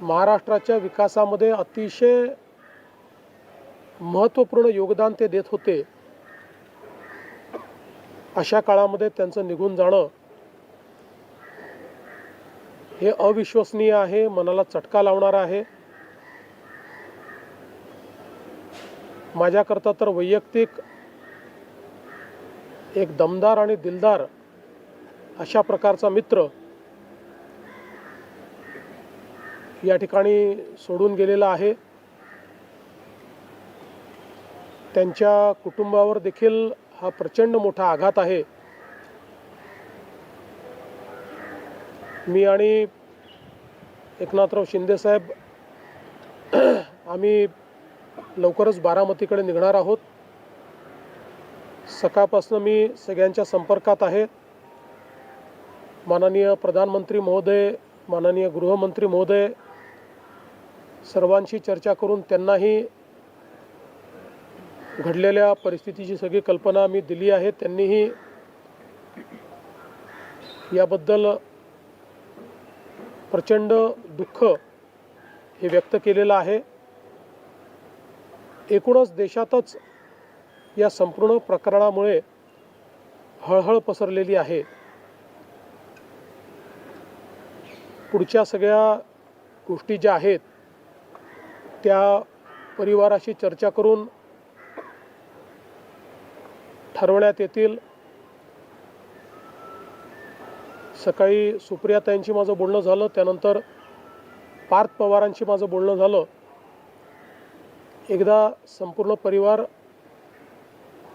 महाराष्ट्राच्या विकासामध्ये अतिशय महत्त्वपूर्ण योगदान ते देत होते। अशा काळामध्ये त्यांचं निघून जाणं हे अविश्वसनीय आहे, मनाला चटका लावणार आहे। माझ्याकरता तर वैयक्तिक एक दमदार आणि दिलदार अशा प्रकारचा मित्र या ठिकाणी सोडून गेलेला आहे। त्यांच्या कुटुंबावर देखील हा प्रचंड मोठा आघात आहे। मी आणि एकनाथराव शिंदे साहेब आम्ही लवकरच बारामतीकडे निघणार आहोत। सकाळपासून मी सगळ्यांच्या संपर्कात आहे। माननीय प्रधानमंत्री महोदय, माननीय गृहमंत्री महोदय सर्वांशी चर्चा करून त्यांनाही घडलेल्या परिस्थितीची सगळी कल्पना मी दिली आहे। त्यांनीही याबद्दल प्रचंड दुःख हे व्यक्त केलेलं आहे। एकूणच देशातच या संपूर्ण प्रकरणामुळे हळहळ पसरलेली आहे। पुढच्या सगळ्या गोष्टी ज्या आहेत त्या परिवाराशी चर्चा करून ठरवण्यात येतील। सकाळी सुप्रियाताईंशी माझं बोलणं झालं, त्यानंतर पार्थ पवारांशी माझं बोलणं झालं। एकदा संपूर्ण परिवार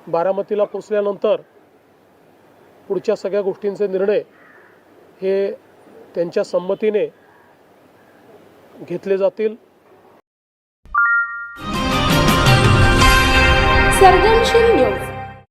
बारामतीला पोचल्यानंतर पुढच्या सगळ्या गोष्टींचे निर्णय हे त्यांच्या संमतीने घेतले जातील। सर्जनशील न्यूज